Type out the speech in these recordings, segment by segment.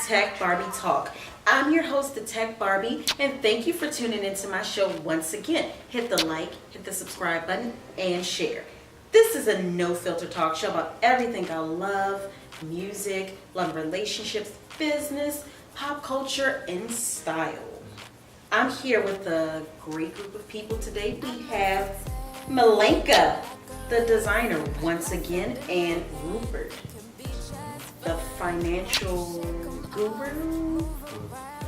Tech Barbie Talk. I'm your host, the Tech Barbie, and thank you for tuning into my show once again. Hit the like, hit the subscribe button, and share. This is a no-filter talk show about everything I love: music, love relationships, business, pop culture, and style. I'm here with a great group of people today. We have Milanka, the designer, once again, and Rupert, the financial guru.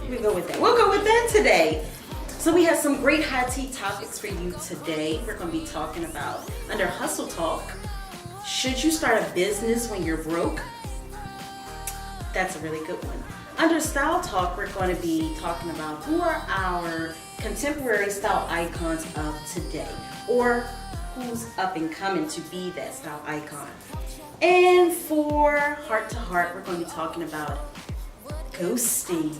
We'll go with that today. So we have some great hot tea topics for you today. We're going to be talking about, under Hustle Talk, should you start a business when you're broke? That's a really good one. Under Style Talk, we're going to be talking about who are our contemporary style icons of today, or who's up and coming to be that style icon. And for Heart to Heart, we're going to be talking about ghosting,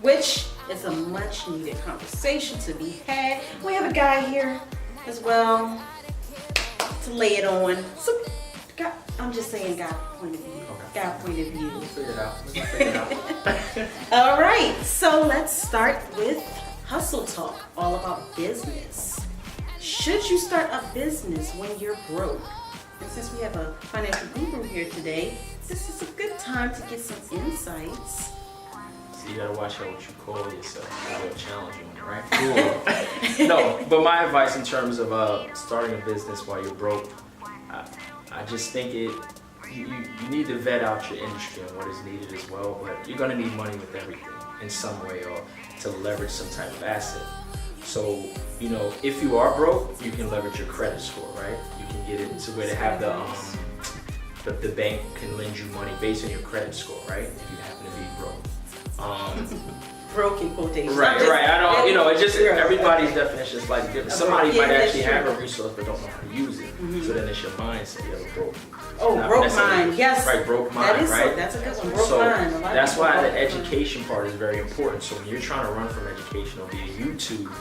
which is a much needed conversation to be had. We have a guy here as well to lay it on. So, I'm just saying, God point of view. Okay. God point of view. We'll figure it out. All right, so let's start with Hustle Talk, all about business. Should you start a business when you're broke? And since we have a financial guru here today, this is a good time to get some insights. So you gotta watch out what you call yourself. It's a real challenging one, right? Cool. No, but my advice in terms of starting a business while you're broke, I just think you need to vet out your industry and what is needed as well. But you're gonna need money with everything in some way, or to leverage some type of asset. So, if you are broke, you can leverage your credit score, right? You can get it to where they have the bank can lend you money based on your credit score, right? If you happen to be broke. Broke in quotation. Right. I don't, it's just everybody's definition is slightly different. Somebody might actually have a resource but don't know how to use it. Mm-hmm. So then it's your mindset. You have a broke. Broke mind. Yes. Right, broke mind, right? That's a good one. Broke mind. That's why the education part is very important. So when you're trying to run from education or via YouTube,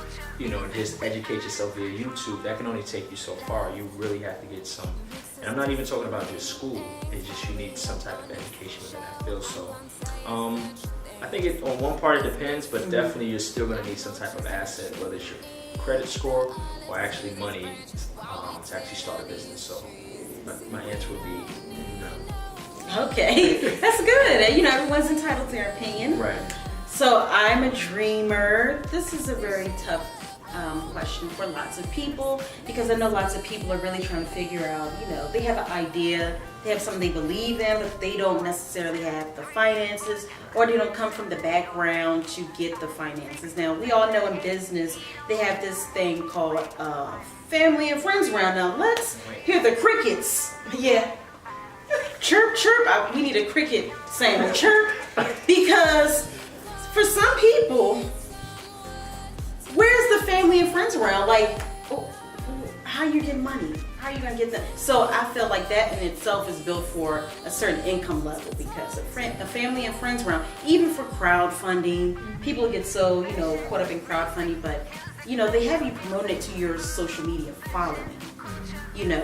just educate yourself via YouTube, that can only take you so far. You really have to get some, and I'm not even talking about just school, it's just you need some type of education within that field. So I think on one part it depends, but definitely you're still going to need some type of asset, whether it's your credit score or actually money to actually start a business. So my answer would be no. Okay, that's good. Everyone's entitled to their opinion. Right. So I'm a dreamer. This is a very tough question for lots of people, because I know lots of people are really trying to figure out, they have an idea, they have something they believe in, but they don't necessarily have the finances, or they don't come from the background to get the finances. Now, we all know in business, they have this thing called family and friends round. Now, let's hear the crickets. Yeah. Chirp, chirp. We need a cricket sound. Chirp. Because for some people, where's the family and friends around? Like, how you get money? How are you gonna get that? So I feel like that in itself is built for a certain income level, because a family and friends around, even for crowdfunding, people get so, caught up in crowdfunding, but, they have you promoting it to your social media following.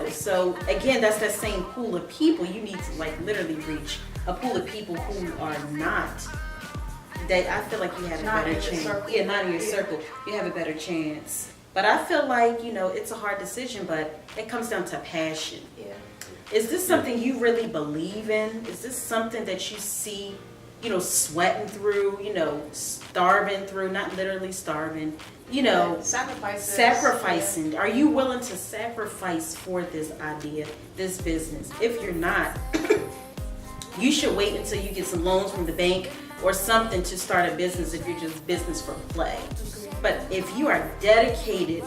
So again, that's that same pool of people. You need to literally reach a pool of people who are not, that I feel like you have a better chance. Yeah, not in your circle. You have a better chance. But I feel like, it's a hard decision, but it comes down to passion. Yeah. Is this something you really believe in? Is this something that you see, sweating through, starving through, not literally starving, sacrificing. Are you willing to sacrifice for this idea, this business? If you're not, you should wait until you get some loans from the bank or something to start a business, if you're just business for play. But if you are dedicated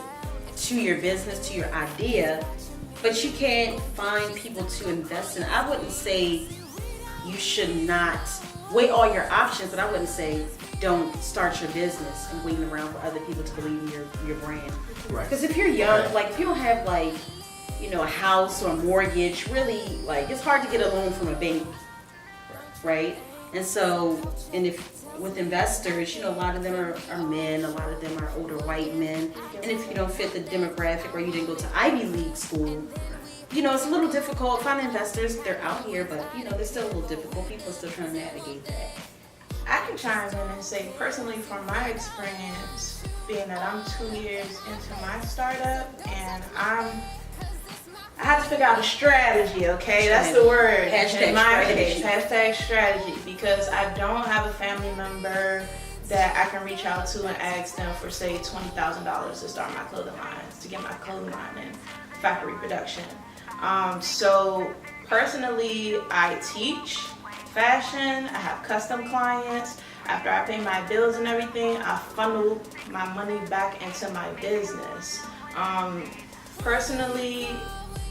to your business, to your idea, but you can't find people to invest in, I wouldn't say you should not weigh all your options, but I wouldn't say don't start your business and waiting around for other people to believe in your brand. Right. Because if you're young, if you don't have a house or a mortgage, really, it's hard to get a loan from a bank, right? And so, if with investors, a lot of them are men, a lot of them are older white men. And if you don't fit the demographic, or you didn't go to Ivy League school, it's a little difficult. Finding investors, they're out here, but they're still a little difficult. People are still trying to navigate that. can chime in and say, personally, from my experience, being that I'm 2 years into my startup, and I had to figure out a strategy, okay? That's the word. Hashtag in my strategy. case, hashtag strategy, because I don't have a family member that I can reach out to and ask them for, say, $20,000 to start my clothing lines, to get my clothing line in factory production. So personally, I teach fashion. I have custom clients. After I pay my bills and everything, I funnel my money back into my business. Personally,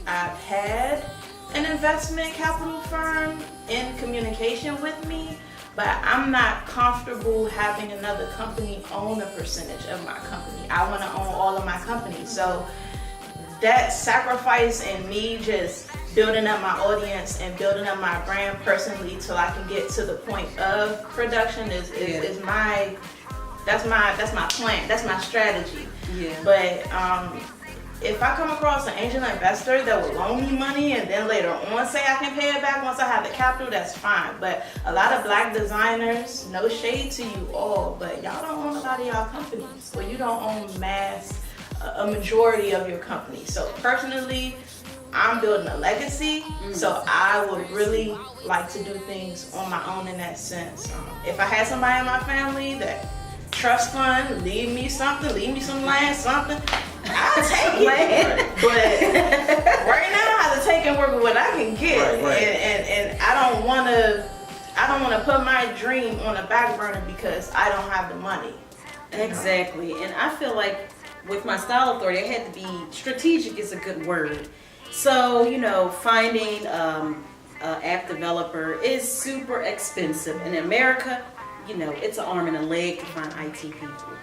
I've had an investment capital firm in communication with me, but I'm not comfortable having another company own a percentage of my company. I want to own all of my companies. So that sacrifice in me just building up my audience and building up my brand personally till I can get to the point of production is my plan. That's my strategy. Yeah. But if I come across an angel investor that will loan me money and then later on say I can pay it back once I have the capital, that's fine. But a lot of black designers, no shade to you all, but y'all don't own a lot of y'all companies, or you don't own a majority of your company. So personally, I'm building a legacy, so I would really like to do things on my own in that sense. If I had somebody in my family that trust fund, leave me some land, something, I'll take it. But right now, I have to take and work with what I can get, Right. and I don't want to put my dream on a back burner because I don't have the money. Exactly. And I feel like with my style authority, I had to be strategic is a good word. So, finding an app developer is super expensive. In America, it's an arm and a leg to find IT people.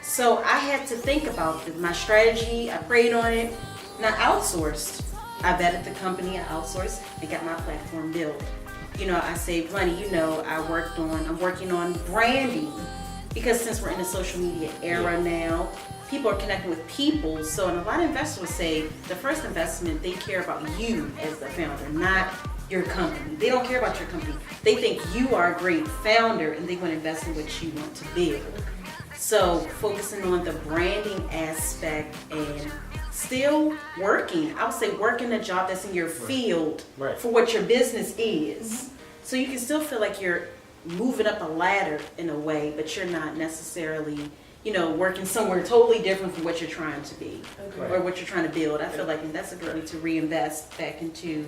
So I had to think about my strategy. I prayed on it, and I outsourced. I vetted the company, I outsourced, and got my platform built. I saved money. I'm working on branding, because since we're in the social media era now, people are connecting with people. So, and a lot of investors say the first investment, they care about you as the founder, not your company. They don't care about your company. They think you are a great founder and they want to invest in what you want to build. So focusing on the branding aspect and still working, I would say working a job that's in your field for what your business is. So you can still feel like you're moving up a ladder in a way, but you're not necessarily working somewhere totally different from what you're trying to be or what you're trying to build. I feel like that's a good way to reinvest back into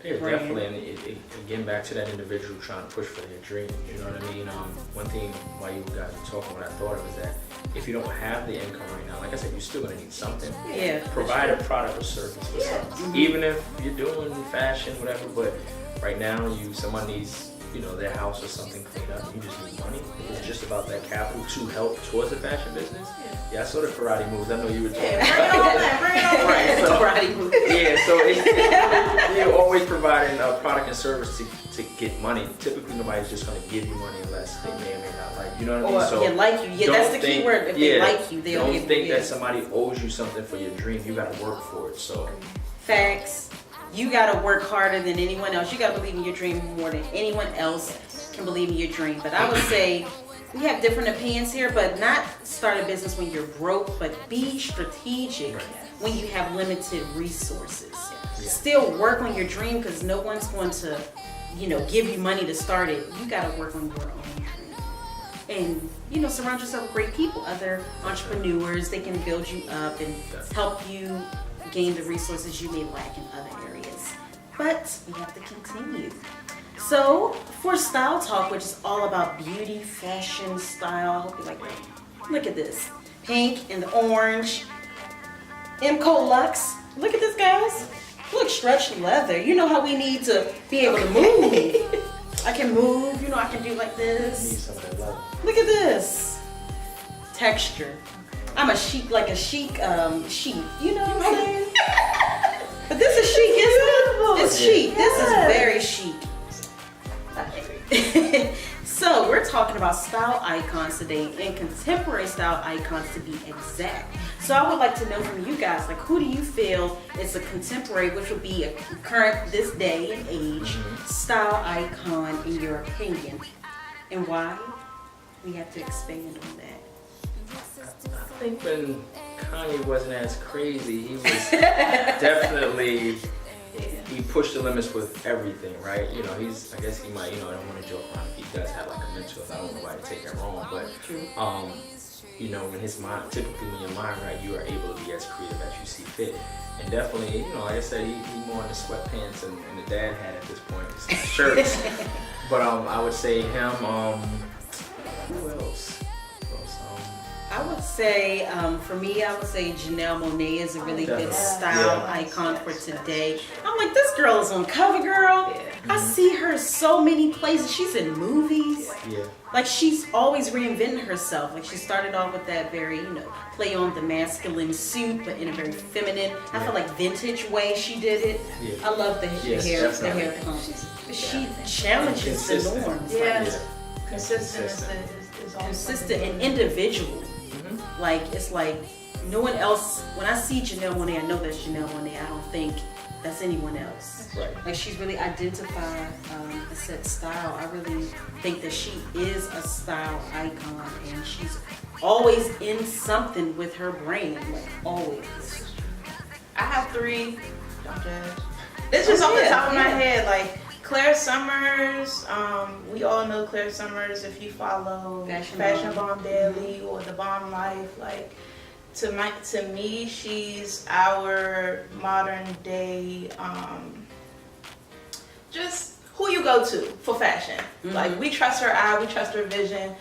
the brand. Definitely. And again, back to that individual trying to push for their dream. You know what I mean? One thing while you guys were talking, what I thought of is that if you don't have the income right now, like I said, you're still going to need something. Yeah. Provide a product or service for someone. Even if you're doing fashion, whatever, but right now someone needs their house or something cleaned up, you just need money. It's just about that capital to help towards the fashion business. Yeah, I saw the karate moves. I know you were talking about Bring it on. Right, so, Karate moves. yeah, so you're always providing a product and service to get money. Typically, nobody's just going to give you money unless they may or may not like you. You know what I mean? So like you. Yeah, that's the key word. If they like you, they'll give you. Don't think that somebody owes you something for your dream. You got to work for it. So Facts. You got to work harder than anyone else. You got to believe in your dream more than anyone else can believe in your dream. But I would say we have different opinions here, but not start a business when you're broke, but be strategic when you have limited resources. Still work on your dream, because no one's going to, give you money to start it. You got to work on your own dream. And, surround yourself with great people, other entrepreneurs. They can build you up and help you gain the resources you may lack in other areas. But we have to continue. So for Style Talk, which is all about beauty, fashion, style, I hope you like that. Look at this. Pink and the orange. MCO Luxe. Look at this, guys. Look, stretched leather. You know how we need to be able to move. I can move, I can do like this. Look at this. Texture. I'm a chic, sheet. You know what I'm saying? But this is chic, isn't it? It's chic. This is very chic. So we're talking about style icons today, and contemporary style icons to be exact. So I would like to know from you guys, who do you feel is a contemporary, which would be a current, this day and age, style icon in your opinion, and why? we have to expand on that? I think when Kanye wasn't as crazy, he was definitely, he pushed the limits with everything, right? You know, I guess he might, I don't want to joke around if he does have like a mental, I don't know why to take that wrong, but, in his mind, typically when your mind, right, you are able to be as creative as you see fit. And definitely, like I said, he more in the sweatpants and the dad hat at this point, it's like shirts. But I would say him, who else? I would say, for me, I would say Janelle Monáe is a really good style icon for today. I'm like, this girl is on CoverGirl. Yeah. I see her so many places. She's in movies. Yeah. Like, she's always reinventing herself. Like, she started off with that very, play on the masculine suit, but in a very feminine, I feel like vintage way she did it. Yeah. I love the hair pump. She challenges the norms. Yes. Consistent is also Consistent and individual. Like, it's like no one else. When I see Janelle Monáe, I know that's Janelle Monáe. I don't think that's anyone else. Right. Like, she's really identified a set style. I really think that she is a style icon, and she's always in something with her brand. Like, always. I have 3. Don't judge. It's just off the top of my head. Like Claire Summers. We all know Claire Summers if you follow Fashion Bomb Daily or The Bomb Life. Like, to me, she's our modern day. Just who you go to for fashion. Like, we trust her eye, we trust her vision,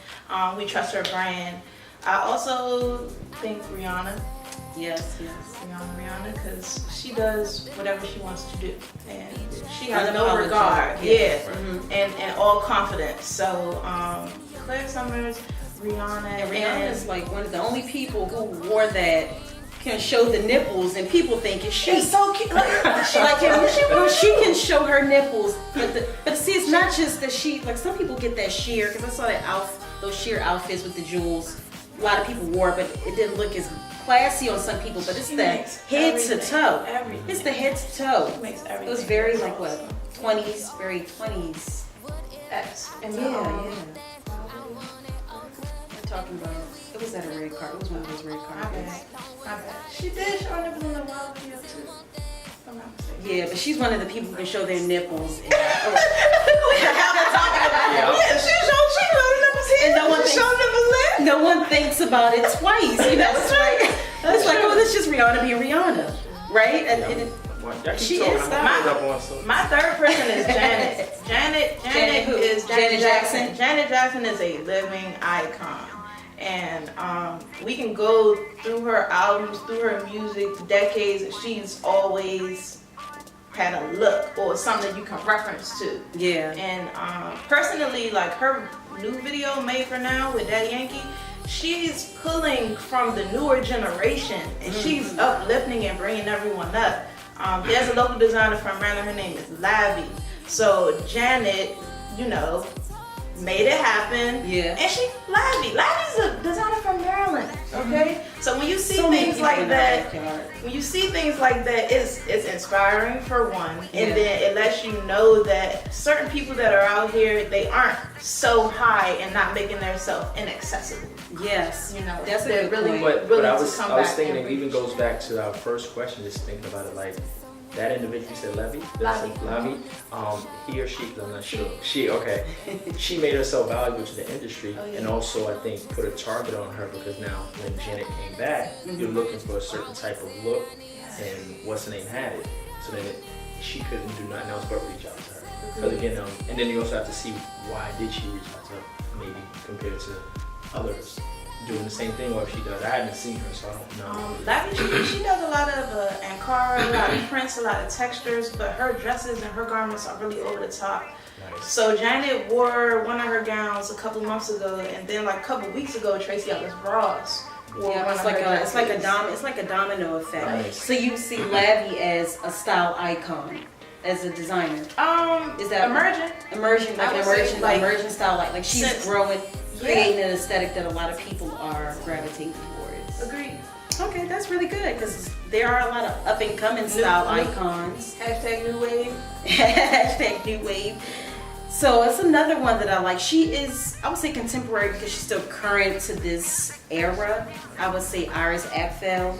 we trust her brand. I also think Rihanna. Yes. Rihanna, because she does whatever she wants to do, and she has no Unapologetic. regard. Yeah. And all confidence. So Claire Summers, Rihanna, And Rihanna is like one of the only people who wore that can show the nipples, and people think it's chic. It's so cute. She can show her nipples, but see, it's not just that she. Like, some people get that sheer, because I saw that those sheer outfits with the jewels. A lot of people wore it, but it didn't look as classy on some people. But it's the head to toe. Everything. It's the head to toe. She makes everything. It was very like what 20s, very 20s. And Yeah. I'm talking about. It was at a red carpet. It was one of those red carpets. My bad. She did show nipples in the wild video too. If I'm not mistaken. Yeah, but she's one of the people who can show their nipples. And, And no one thinks about it twice. It's like, oh, that's just Rihanna being Rihanna, right? She is My third person is Janet. Janet who? is Janet Jackson. Janet Jackson is a living icon. And we can go through her albums, through her music, decades, and she's always had a look or something you can reference to. Yeah. And personally, like her new video Made for Now with Daddy Yankee, she's pulling from the newer generation, and she's uplifting and bringing everyone up. There's a local designer from Maryland, her name is Lavi. So Janet, made it happen. Yeah. And Lavi's a designer from Maryland. Okay. So when you see things like that, it's inspiring for one, and then it lets you know that certain people that are out here, they aren't so high and not making themselves inaccessible. Yes. That's a they're good really point. But I was thinking, it even goes back to our first question, just thinking about it, like that individual, you said Lavi, he or she, I'm not sure. She made herself valuable to the industry, and also I think put a target on her, because now when Janet came back, you're looking for a certain type of look, and what's the name had it, so then she couldn't do nothing else but reach out to her. Because again, and then you also have to see why did she reach out to her, maybe compared to others doing the same thing, or if she does. I haven't seen her, so I don't know. Lavi, she does a lot of Ankara, a lot of prints, a lot of textures, but her dresses and her garments are really over the top. Nice. So Janet wore one of her gowns a couple months ago, and then like a couple weeks ago, Tracy Ellis Ross wore one It's of like her dresses. it's like a domino effect. Nice. So you see Lavi as a style icon, as a designer. Is that emerging emerging style, like she's growing, creating an aesthetic that a lot of people are gravitating towards. Agreed. Okay, that's really good, because there are a lot of up and coming style icons. Hashtag new wave. Hashtag new wave. So it's another one that I like. She is, I would say contemporary because she's still current to this era. I would say Iris Apfel.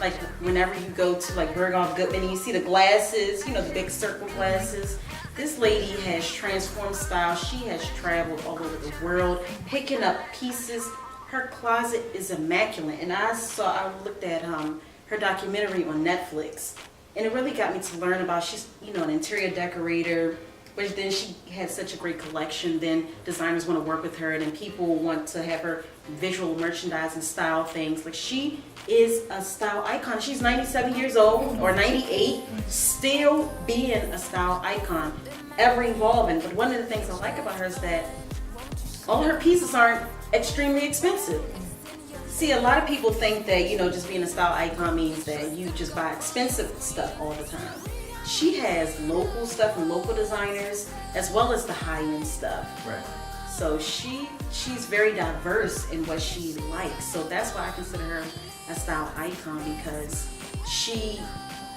Like whenever you go to like Berghoff Goodman and you see the glasses, you know, the big circle glasses. This lady has transformed style. She has traveled all over the world, picking up pieces. Her closet is immaculate. And I looked at her documentary on Netflix. And it really got me to learn about, she's, you know, an interior decorator, which then she had such a great collection. Then designers want to work with her, and then people want to have her visual merchandise and style things. Like, she is a style icon. She's 97 years old or 98, still being a style icon, ever evolving. But one of the things I like about her is that all her pieces aren't extremely expensive. See, a lot of people think that, you know, just being a style icon means that you just buy expensive stuff all the time. She has local stuff and local designers as well as the high-end stuff. Right. So she's very diverse in what she likes. So that's why I consider her a style icon, because she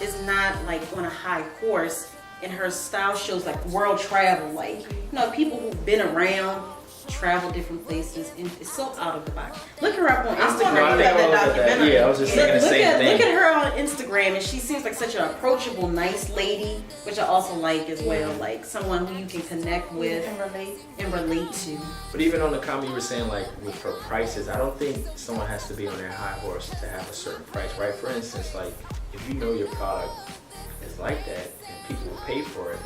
is not like on a high horse, and her style shows like world travel. Like, you know, people who've been around, travel different places, and it's so out of the box. Look her up on Instagram. Yeah, I was just thinking the same thing. Look at her on Instagram, and she seems like such an approachable, nice lady, which I also like as well. Like someone who you can connect with and relate to. But even on the comment you were saying, like with her prices, I don't think someone has to be on their high horse to have a certain price, right? For instance, like if you know your product is like that and people will pay for it,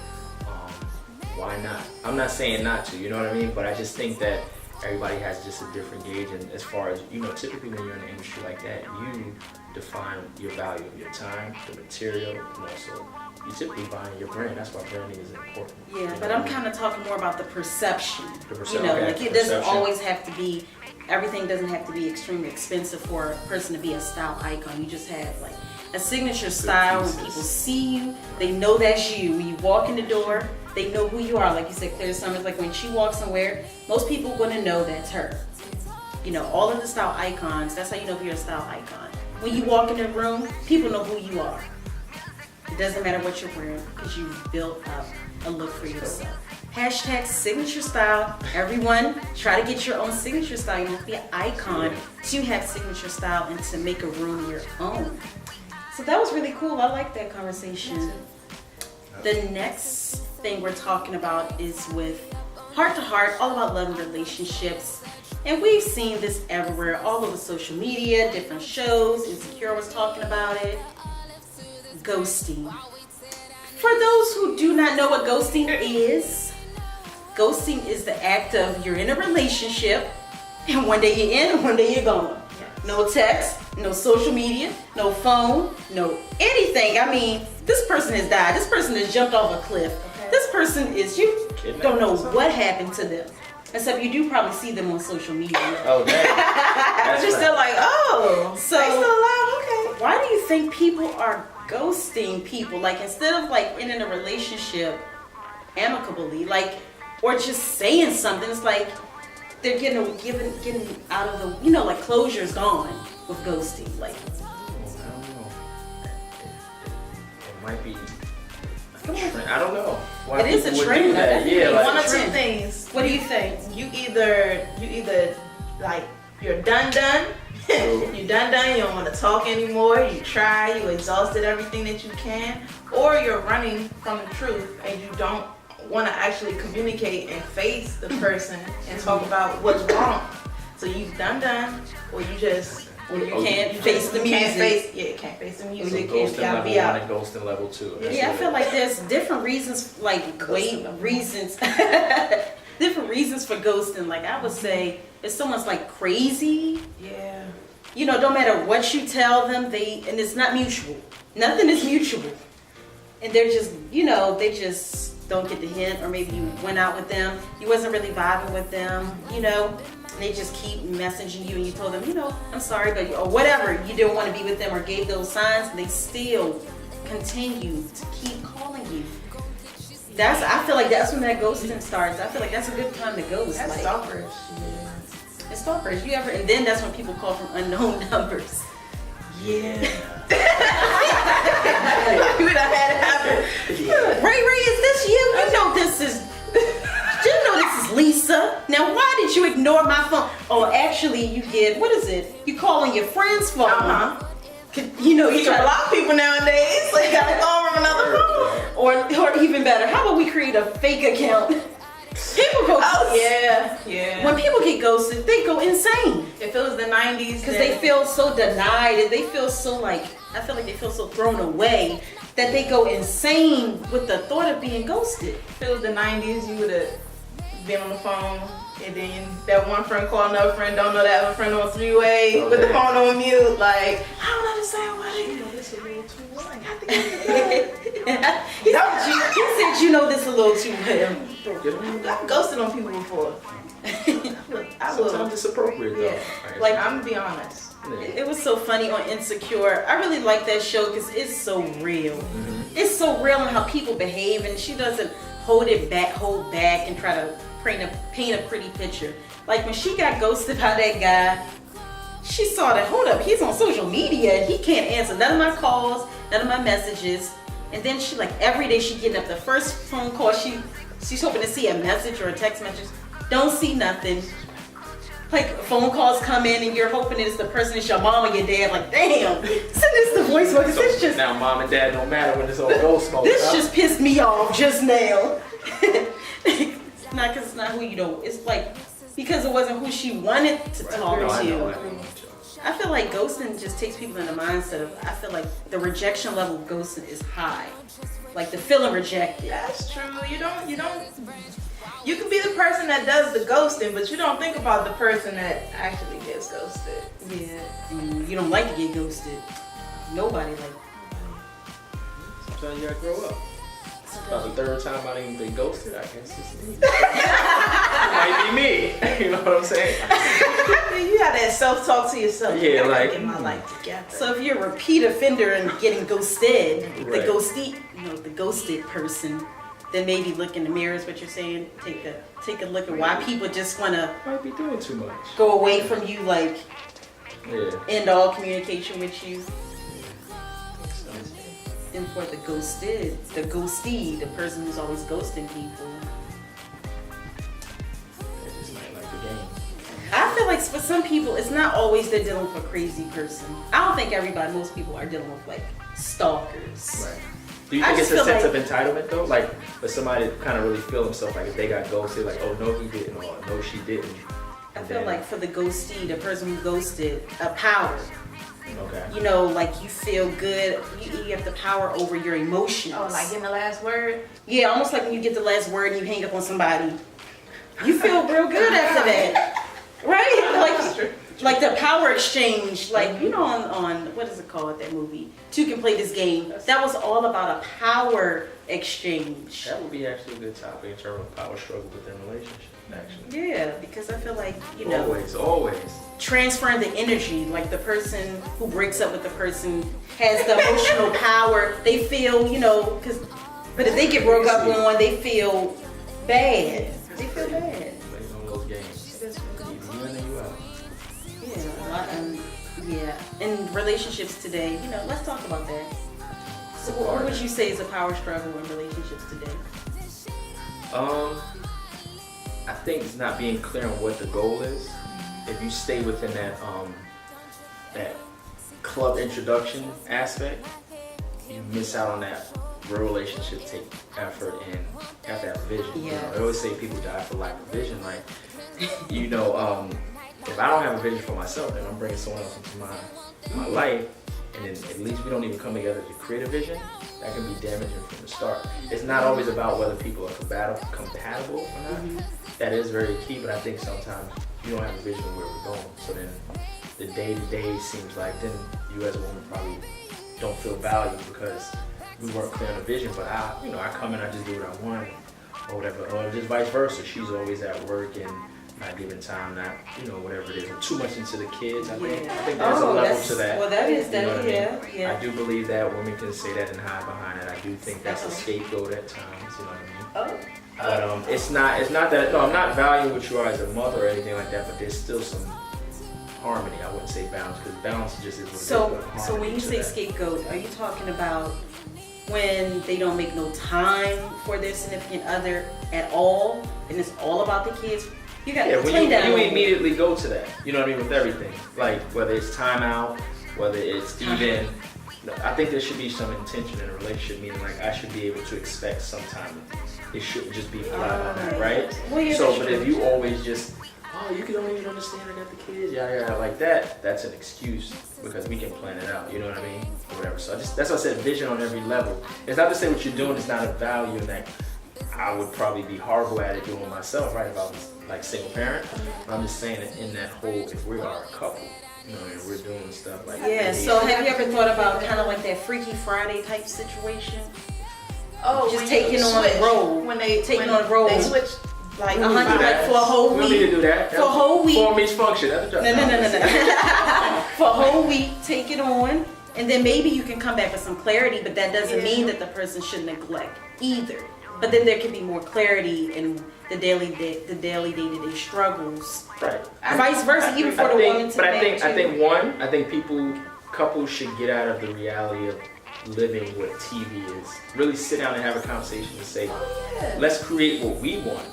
why not? I'm not saying not to, you know what I mean? But I just think that everybody has just a different gauge, and as far as, you know, typically when you're in an industry like that, you define your value of your time, the material, and also you typically buying your brand. That's why branding is important. Yeah, but I'm kind of talking more about the perception. You know, okay, like it doesn't always have to be, everything doesn't have to be extremely expensive for a person to be a style icon. You just have like a signature style. When people see you, they know that's you. When you walk in the door, they know who you are. Like you said, Claire Summers, like when she walks somewhere, most people are going to know that's her. You know, all of the style icons, that's how you know if you're a style icon. When you walk in the room, people know who you are. It doesn't matter what you're wearing, because you've built up a look for yourself. Hashtag signature style. Everyone, try to get your own signature style. You have to be an icon to have signature style and to make a room your own. So that was really cool. I like that conversation. The next thing we're talking about is with Heart to Heart, all about love and relationships. And we've seen this everywhere, all over social media, different shows. Insecure was talking about it. Ghosting. For those who do not know what ghosting is the act of you're in a relationship and one day you're in and one day you're gone. No text, no social media, no phone, no anything. I mean, this person has died. This person has jumped off a cliff. Okay. This person is, you don't know what happened to them. Except you do probably see them on social media. Oh, that's you're still like, oh, so they still alive? Okay. Why do you think people are ghosting people? Like, instead of like ending a relationship amicably, like, or just saying something, it's like they're getting out of the, you know, like closure's gone with ghosting. Like, I don't know. It might be a trend. I don't know. Why it is a people would trend. do that. Yeah, like, one of two things. What do you think? You either like you're done. You done. You don't want to talk anymore. You try. You exhausted everything that you can, or you're running from the truth and you don't want to actually communicate and face the person and talk about what's wrong. So you've done, or you just, or you can't face the music. You can't face the so music. ghosting You gotta level be 1 out. and ghosting level 2. Yeah, I feel like there's different reasons, like reasons for ghosting. Like, I would say if someone's like crazy, Yeah. you know, don't matter what you tell them, and it's not mutual. Nothing is mutual. And they're just, you know, they just don't get the hint, or maybe you went out with them, you wasn't really vibing with them, you know, and they just keep messaging you and you told them, you know, I'm sorry, but, or whatever, you didn't want to be with them or gave those signs, and they still continue to keep calling you. I feel like that's when that ghosting starts. I feel like that's a good time to ghost. That's like, stalkerish. Yeah. It's stalkerish. And then that's when people call from unknown numbers. Yeah. We done had it happen. Ray, is this you? You know this is. Lisa, now why did you ignore my phone? Oh, actually you get, what is it? You call on your friend's phone. You know, you can block people nowadays, so you gotta call from another phone. Or even better, how about we create a fake account? People go. Oh yeah. When people get ghosted, they go insane. If it was the 90s, because they feel so denied and they feel so like, I feel like they feel so thrown away that they go insane with the thought of being ghosted. If it was the 90s, you would have been on the phone, and then that one friend called another friend, don't know that other friend on three-way with the phone on mute. Like, I don't understand why they know this a little too well. I got to get it. He said you know this a little too well. I've ghosted on people before. Sometimes it's appropriate though. Yeah. Like, I'm gonna be honest. It was so funny on Insecure. I really like that show because it's so real. It's so real in how people behave, and she doesn't hold back and try to paint a pretty picture. Like when she got ghosted by that guy, she saw that, hold up, he's on social media and he can't answer none of my calls, none of my messages. And then she, like, every day she getting up, the first phone call, she's hoping to see a message or a text message. Don't see nothing. Like phone calls come in and you're hoping it's the person, it's your mom or your dad. Like, damn, send this the voice book. So This just, now mom and dad don't matter when it's all ghost mode. this just pissed me off just now. Not because it's not who you know. It's like because it wasn't who she wanted to talk I to. know. I feel like ghosting just takes people in the mindset of, I feel like the rejection level of ghosting is high. Like the feeling rejected. That's true. You can be the person that does the ghosting, but you don't think about the person that actually gets ghosted. Yeah. And you don't like to get ghosted. Nobody like. Sometimes you gotta grow up. About the third time I didn't been ghosted, I guess it's me. It might be me. You know what I'm saying? You have that self-talk to yourself. Yeah, I like, gotta get my life together. So if you're a repeat offender and getting ghosted, Right. the ghosted person, then maybe look in the mirror is what you're saying. Take a look at why people just wanna Might be doing too much. go away from you, like Yeah. end all communication with you. And for the ghostee, the person who's always ghosting people. They just might like the game. I feel like for some people, it's not always they're dealing with a crazy person. I don't think most people are dealing with like stalkers. Right. Do you I think it's just a feel sense of entitlement though? Like for somebody to kind of really feel themselves like if they got ghosted, like, oh no he didn't, or no she didn't. I feel like for the ghostee, the person who ghosted, a power. Okay. You know, like you feel good. You have the power over your emotions. Oh, like getting the last word? Yeah, almost like when you get the last word and you hang up on somebody. You feel real good after that. Right? Like the power exchange. Like, you know, on what is it called, that movie? Two Can Play This Game. That was all about a power exchange. That would be actually a good topic in terms of power struggle within relationships, actually. Yeah, because I feel like, you know, Always. transferring the energy, like the person who breaks up with the person has the emotional power. They feel, you know, but if they get broke up on, they feel bad. They feel bad. Playing on those games. Either you in or you out. Yeah. In relationships today, you know, let's talk about that. So what would you say is a power struggle in relationships today? I think it's not being clear on what the goal is. If you stay within that club introduction aspect, you miss out on that real relationship take effort and you have to have vision. Yeah. You know, I always say people die for lack of vision. Like, you know, if I don't have a vision for myself, then I'm bringing someone else into my life, and then at least we don't even come together to create a vision. That can be damaging from the start. It's not always about whether people are compatible or not. That is very key, but I think sometimes you don't have a vision of where we're going. So then the day-to-day seems like then you as a woman probably don't feel valued because we weren't clear on the vision. But I come in, I just do what I want or whatever, or just vice versa. She's always at work and not giving time, not, you know, whatever it is, or too much into the kids. I think there's a level to that. Well, that is You know what I mean? yeah. I do believe that women can say that and hide behind it. I do think that's a scapegoat at times, you know what I mean? But it's not that, no, I'm not valuing what you are as a mother or anything like that, but there's still some harmony. I wouldn't say balance, because balance just is what it is. So when you say scapegoat, are you talking about when they don't make no time for their significant other at all, and it's all about the kids. You got to when down. you immediately go to that, you know what I mean, with everything. Like whether it's time out, whether it's even, I think there should be some intention in a relationship, meaning like I should be able to expect some time. It shouldn't just be flat on that, right? Well, yeah, so, but if you always just, oh, you don't even understand I got the kids, yeah, like that, that's an excuse because we can plan it out, you know what I mean? Or whatever. So that's why I said vision on every level. It's not to say what you're doing is not a value and that I would probably be horrible at it doing myself, right? If I was like single parent. I'm just saying that in that whole, if we are a couple, you know, and we're doing stuff like yeah. So have you ever thought about kind of like that Freaky Friday type situation? Oh, just taking on a role. When they taking on a role. They switch like 100 like for a whole week. We don't need to do that. For a whole week. Form each function. That's a job. No. For a whole week, take it on, and then maybe you can come back with some clarity. But that doesn't mean that the person should neglect either. But then there can be more clarity in the daily day-to-day struggles. Right. Vice versa, even for the woman to manage. I think couples should get out of the reality of living what TV is. Really sit down and have a conversation and say, let's create what we want.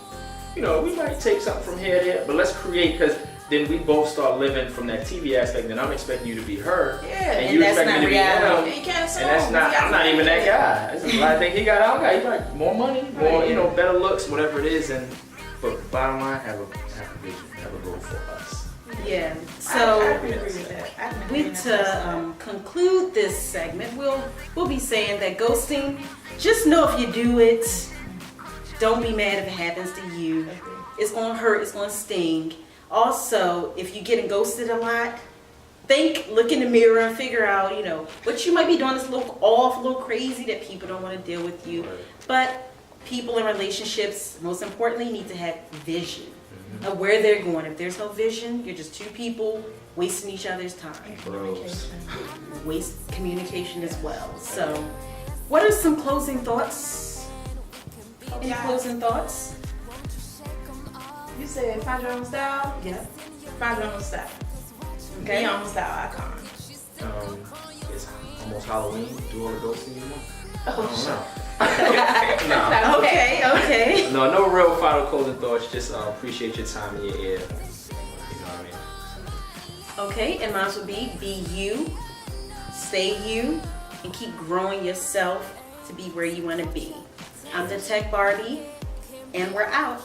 You know, we might take something from here to there, but let's create, because then we both start living from that TV aspect, and I'm expecting you to be her, and you expect me to be him, and that's not, I'm not even that guy. There's a lot of things he got, I don't got, he got more money, more, you know, better looks, whatever it is, but bottom line, have a vision, have a goal for us. Yeah, so I agree with that. to conclude this segment, we'll be saying that ghosting, just know if you do it, don't be mad if it happens to you. It's gonna hurt, it's gonna sting. Also, if you're getting ghosted a lot, look in the mirror and figure out, you know, what you might be doing is a little off, a little crazy that people don't want to deal with you. But people in relationships, most importantly, need to have vision of where they're going. If there's no vision, you're just two people wasting each other's time. Waste communication as well. So, what are some closing thoughts? Any closing thoughts? You said find your own style? Yeah. Find your own style. Okay. Be your own style icon. It's almost Halloween. Do all the ghosting you want. No. Okay. No real final closing thoughts. Just appreciate your time and your ear. You know what I mean? Okay, and mine would be you, stay you, and keep growing yourself to be where you want to be. I'm the Tech Barbie, and we're out.